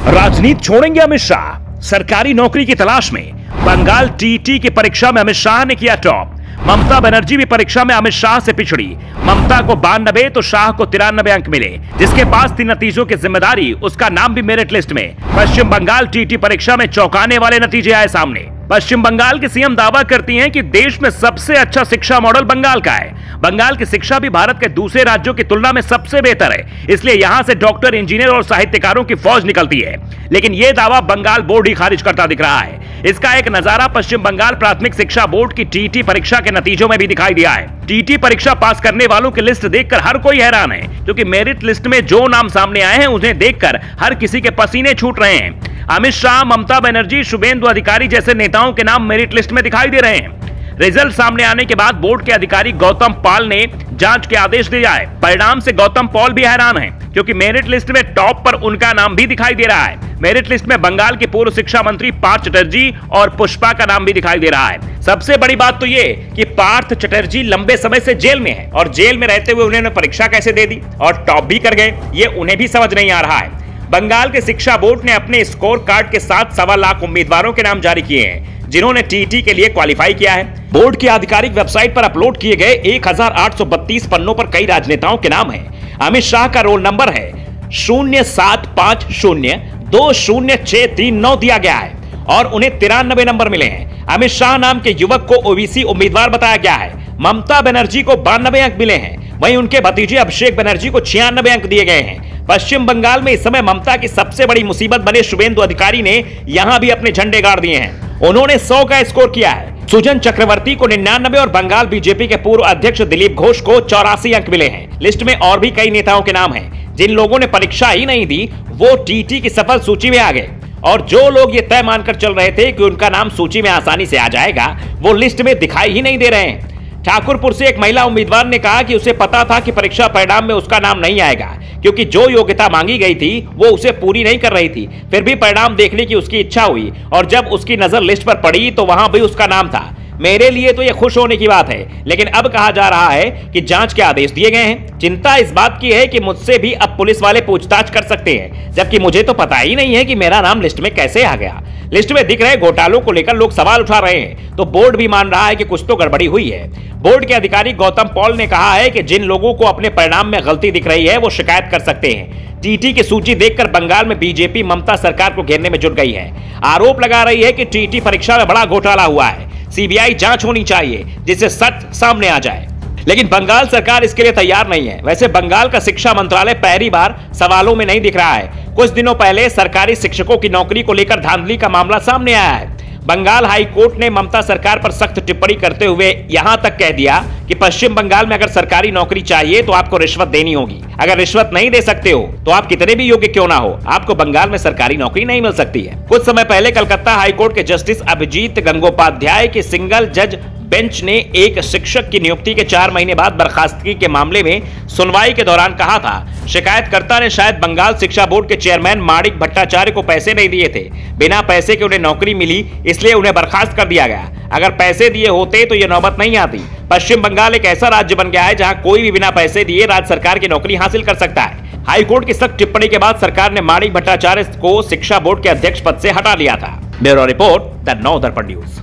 राजनीति छोड़ेंगे अमित शाह, सरकारी नौकरी की तलाश में। बंगाल टीटी की परीक्षा में अमित शाह ने किया टॉप। ममता बनर्जी भी परीक्षा में अमित शाह से पिछड़ी। ममता को 92 तो शाह को 93 अंक मिले। जिसके पास थी नतीजों की जिम्मेदारी, उसका नाम भी मेरिट लिस्ट में। पश्चिम बंगाल टीटी परीक्षा में चौंकाने वाले नतीजे आए सामने। पश्चिम बंगाल के सीएम दावा करती हैं कि देश में सबसे अच्छा शिक्षा मॉडल बंगाल का है। बंगाल की शिक्षा भी भारत के दूसरे राज्यों की तुलना में सबसे बेहतर है, इसलिए यहां से डॉक्टर, इंजीनियर और साहित्यकारों की फौज निकलती है। लेकिन यह दावा बंगाल बोर्ड ही खारिज करता दिख रहा है। इसका एक नजारा पश्चिम बंगाल प्राथमिक शिक्षा बोर्ड की टीटी परीक्षा के नतीजों में भी दिखाई दिया है। टीटी परीक्षा पास करने वालों की लिस्ट देखकर हर कोई हैरान है, क्योंकि मेरिट लिस्ट में जो नाम सामने आए हैं उन्हें देखकर हर किसी के पसीने छूट रहे हैं। अमित शाह, ममता बनर्जी, शुभेंदु अधिकारी जैसे नेताओं के नाम मेरिट लिस्ट में दिखाई दे रहे हैं। रिजल्ट सामने आने के बाद बोर्ड के अधिकारी गौतम पाल ने जांच के आदेश दिए है। परिणाम से गौतम पाल भी हैरान हैं, क्योंकि मेरिट लिस्ट में टॉप पर उनका नाम भी दिखाई दे रहा है। मेरिट लिस्ट में बंगाल के पूर्व शिक्षा मंत्री पार्थ चटर्जी और पुष्पा का नाम भी दिखाई दे रहा है। सबसे बड़ी बात तो ये कि पार्थ चटर्जी लंबे समय से जेल में है, और जेल में रहते हुए उन्होंने परीक्षा कैसे दे दी और टॉप भी कर गए, ये उन्हें भी समझ नहीं आ रहा है। बंगाल के शिक्षा बोर्ड ने अपने स्कोर कार्ड के साथ 1.25 लाख उम्मीदवारों के नाम जारी किए हैं, जिन्होंने टीटी के लिए क्वालिफाई किया है। बोर्ड की आधिकारिक वेबसाइट पर अपलोड किए गए 1832 पन्नों पर कई राजनेताओं के नाम हैं। अमित शाह का रोल नंबर है 075020639 दिया गया है और उन्हें 93 नंबर मिले हैं। अमित शाह नाम के युवक को ओबीसी उम्मीदवार बताया गया है। ममता बनर्जी को 92 अंक मिले हैं, वहीं उनके भतीजे अभिषेक बनर्जी को 96 अंक दिए गए हैं। पश्चिम बंगाल में इस समय ममता की सबसे बड़ी मुसीबत बने शुभेंदु अधिकारी ने यहां भी अपने झंडे गाड़ दिए हैं। उन्होंने 100 का स्कोर किया है। सुजन चक्रवर्ती को 99 और बंगाल बीजेपी के पूर्व अध्यक्ष दिलीप घोष को 84 अंक मिले हैं। लिस्ट में और भी कई नेताओं के नाम हैं। जिन लोगों ने परीक्षा ही नहीं दी वो टीटी की सफल सूची में आ गए, और जो लोग ये तय मानकर चल रहे थे कि उनका नाम सूची में आसानी से आ जाएगा, वो लिस्ट में दिखाई ही नहीं दे रहे हैं। ठाकुरपुर से एक महिला उम्मीदवार ने कहा कि उसे पता था कि परीक्षा परिणाम में उसका नाम नहीं आएगा, क्योंकि जो योग्यता मांगी गई थी वो उसे पूरी नहीं कर रही थी। फिर भी परिणाम देखने की उसकी इच्छा हुई, और जब उसकी नजर लिस्ट पर पड़ी तो वहां भी उसका नाम था। मेरे लिए तो यह खुश होने की बात है, लेकिन अब कहा जा रहा है कि जांच के आदेश दिए गए हैं। चिंता इस बात की है कि मुझसे भी अब पुलिस वाले पूछताछ कर सकते हैं, जबकि मुझे तो पता ही नहीं है कि मेरा नाम लिस्ट में कैसे आ गया। लिस्ट में दिख रहे घोटालों को लेकर लोग सवाल उठा रहे हैं, तो बोर्ड भी मान रहा है कि कुछ तो गड़बड़ी हुई है। बोर्ड के अधिकारी गौतम पॉल ने कहा है कि जिन लोगों को अपने परिणाम में गलती दिख रही है वो शिकायत कर सकते हैं। टीटी की सूची देखकर बंगाल में बीजेपी ममता सरकार को घेरने में जुट गई है। आरोप लगा रही है कि टीटी परीक्षा में बड़ा घोटाला हुआ है। सीबीआई जांच होनी चाहिए, जिससे सच सामने आ जाए। लेकिन बंगाल सरकार इसके लिए तैयार नहीं है। वैसे बंगाल का शिक्षा मंत्रालय पहली बार सवालों में नहीं दिख रहा है। कुछ दिनों पहले सरकारी शिक्षकों की नौकरी को लेकर धांधली का मामला सामने आया है। बंगाल हाई कोर्ट ने ममता सरकार पर सख्त टिप्पणी करते हुए यहां तक कह दिया कि पश्चिम बंगाल में अगर सरकारी नौकरी चाहिए तो आपको रिश्वत देनी होगी। अगर रिश्वत नहीं दे सकते हो तो आप कितने भी योग्य क्यों ना हो, आपको बंगाल में सरकारी नौकरी नहीं मिल सकती है। कुछ समय पहले कलकत्ता हाई कोर्ट के जस्टिस अभिजीत गंगोपाध्याय की सिंगल जज बेंच ने एक शिक्षक की नियुक्ति के 4 महीने बाद बर्खास्तगी के मामले में सुनवाई के दौरान कहा था, शिकायतकर्ता ने शायद बंगाल शिक्षा बोर्ड के चेयरमैन माणिक भट्टाचार्य को पैसे नहीं दिए थे। बिना पैसे के उन्हें नौकरी मिली, इसलिए उन्हें बर्खास्त कर दिया गया। अगर पैसे दिए होते तो यह नौबत नहीं आती। पश्चिम बंगाल एक ऐसा राज्य बन गया है जहां कोई भी बिना पैसे दिए राज्य सरकार की नौकरी हासिल कर सकता है। हाईकोर्ट की सख्त टिप्पणी के बाद सरकार ने माणिक भट्टाचार्य को शिक्षा बोर्ड के अध्यक्ष पद से हटा लिया था। ब्यूरो रिपोर्ट, द नव दर्पण न्यूज।